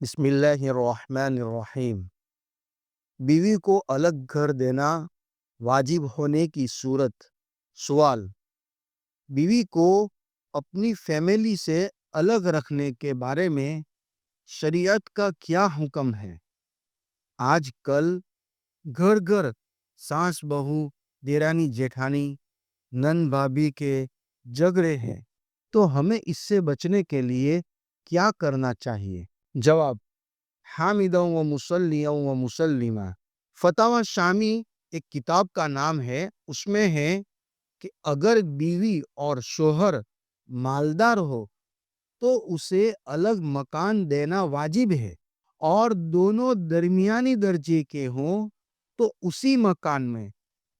بسم اللہ الرحمن الرحیم۔ بیوی کو الگ گھر دینا واجب ہونے کی صورت۔ سوال: بیوی کو اپنی فیملی سے الگ رکھنے کے بارے میں شریعت کا کیا حکم ہے؟ آج کل گھر گھر ساس بہو، دیرانی جیٹھانی، نند بھابھی کے جھگڑے ہیں، تو ہمیں اس سے بچنے کے لیے کیا کرنا چاہیے؟ جواب: حامدًا و مصلیًا و مسلمًا۔ فتاوی شامی ایک کتاب کا نام ہے۔ اس میں ہے کہ اگر بیوی اور شوہر مالدار ہو تو اسے الگ مکان دینا واجب ہے، اور دونوں درمیانی درجے کے ہوں تو اسی مکان میں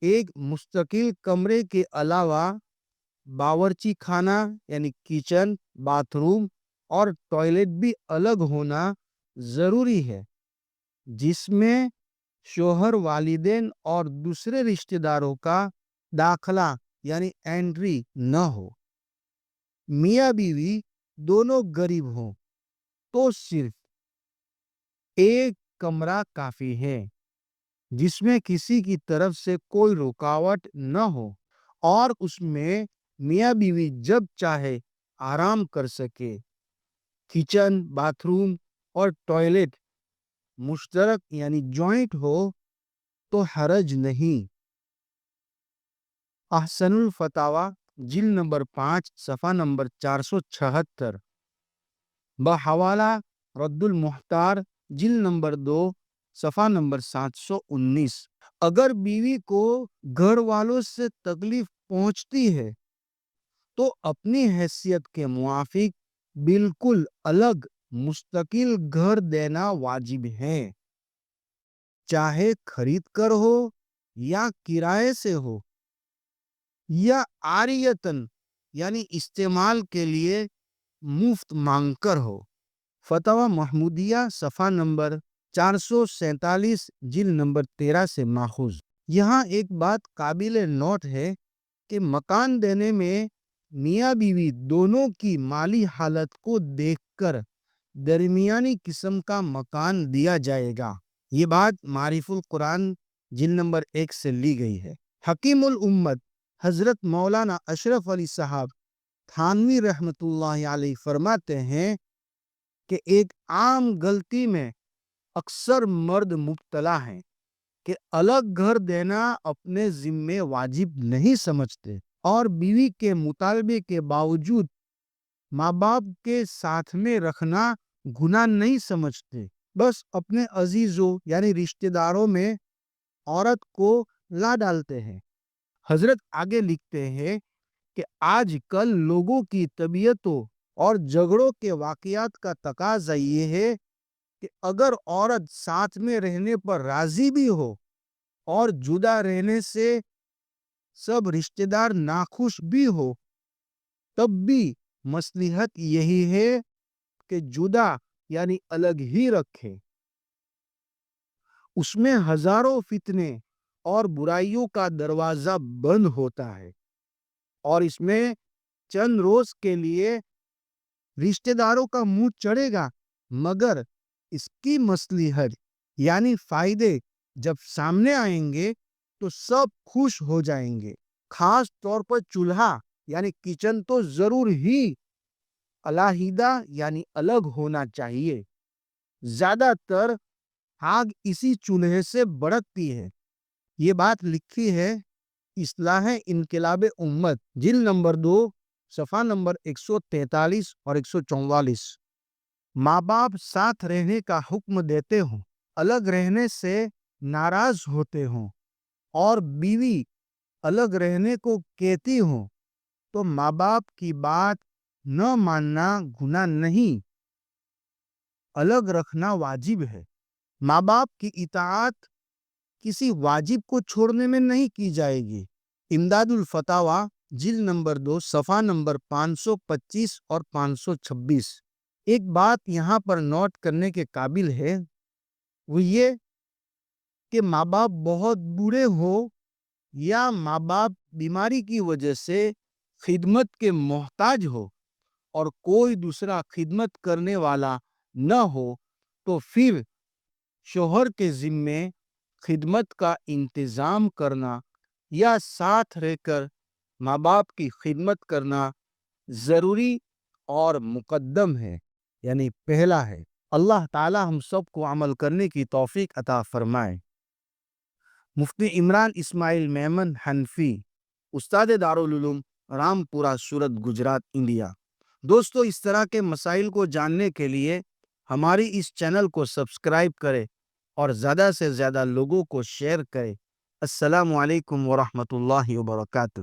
ایک مستقل کمرے کے علاوہ باورچی خانہ یعنی کچن، باتھ روم اور ٹوائلٹ بھی الگ ہونا ضروری ہے، جس میں شوہر، والدین اور دوسرے رشتہ داروں کا داخلہ یعنی انٹری نہ ہو۔ میاں بیوی دونوں غریب ہوں تو صرف ایک کمرہ کافی ہے، جس میں کسی کی طرف سے کوئی رکاوٹ نہ ہو، اور اس میں میاں بیوی جب چاہے آرام کر سکے۔ کچن، باتھ روم اور ٹوائلٹ مشترک یعنی جوائنٹ ہو تو حرج نہیں۔ احسن الفتاوی جلد نمبر 5 صفحہ نمبر 476، بحوالہ رد المحتار جلد نمبر 2 صفحہ نمبر 719۔ اگر بیوی کو گھر والوں سے تکلیف پہنچتی ہے تو اپنی حیثیت کے موافق بالکل الگ مستقل گھر دینا واجب ہے، چاہے خرید کر ہو یا کرائے سے ہو یا عاریتاً یعنی استعمال کے لیے مفت مانگ کر ہو۔ فتاوی محمودیہ صفحہ نمبر 447 جلد نمبر 13 سے ماخوذ۔ یہاں ایک بات قابل نوٹ ہے کہ مکان دینے میں میاں بیوی دونوں کی مالی حالت کو دیکھ کر درمیانی قسم کا مکان دیا جائے گا۔ یہ بات معارف القرآن جلد نمبر 1 سے لی گئی ہے۔ حکیم الامت حضرت مولانا اشرف علی صاحب تھانوی رحمۃ اللہ علیہ فرماتے ہیں کہ ایک عام غلطی میں اکثر مرد مبتلا ہیں کہ الگ گھر دینا اپنے ذمے واجب نہیں سمجھتے، اور بیوی کے مطالبے کے باوجود ماں باپ کے ساتھ میں رکھنا گناہ نہیں سمجھتے، بس اپنے عزیزوں یعنی رشتہ داروں میں عورت کو لا ڈالتے ہیں۔ حضرت آگے لکھتے ہیں کہ آج کل لوگوں کی طبیعتوں اور جھگڑوں کے واقعات کا تقاضا یہ ہے کہ اگر عورت ساتھ میں رہنے پر راضی بھی ہو اور جدا رہنے سے سب رشتہ دار ناخوش بھی ہو، تب بھی مصلحت یہی ہے کہ جدا یعنی الگ ہی رکھے۔ اس میں ہزاروں فتنے اور برائیوں کا دروازہ بند ہوتا ہے، اور اس میں چند روز کے لیے رشتہ داروں کا منہ چڑھے گا، مگر اس کی مصلحت یعنی فائدے جب سامنے آئیں گے تو سب خوش ہو جائیں گے۔ خاص طور پر چولہا یعنی کچن تو ضرور ہی علیحدہ یعنی الگ ہونا چاہیے۔ زیادہ تر آگ اسی چولہے سے بھڑکتی ہے۔ یہ بات لکھی ہے اصلاح انقلاب امت جلد نمبر 2 صفحہ نمبر 143 اور 144۔ ماں باپ ساتھ رہنے کا حکم دیتے ہوں، الگ رہنے سے ناراض ہوتے ہوں، اور بیوی الگ رہنے کو کہتی ہوں تو ماں باپ کی بات نہ ماننا گناہ نہیں، الگ رکھنا واجب ہے۔ ماں باپ کی اطاعت کسی واجب کو چھوڑنے میں نہیں کی جائے گی۔ امداد الفتاوی جلد نمبر 2 صفحہ نمبر 525 اور 526۔ ایک بات یہاں پر نوٹ کرنے کے قابل ہے، وہ یہ کہ ماں باپ بہت بوڑھے ہو یا ماں باپ بیماری کی وجہ سے خدمت کے محتاج ہو اور کوئی دوسرا خدمت کرنے والا نہ ہو، تو پھر شوہر کے ذمے خدمت کا انتظام کرنا یا ساتھ رہ کر ماں باپ کی خدمت کرنا ضروری اور مقدم ہے، یعنی پہلا ہے۔ اللہ تعالی ہم سب کو عمل کرنے کی توفیق عطا فرمائے۔ مفتی عمران اسماعیل میمن حنفی، استاد دارالعلوم رامپورہ سورت گجرات انڈیا۔ دوستو، اس طرح کے مسائل کو جاننے کے لیے ہماری اس چینل کو سبسکرائب کریں اور زیادہ سے زیادہ لوگوں کو شیئر کریں۔ السلام علیکم ورحمۃ اللہ وبرکاتہ۔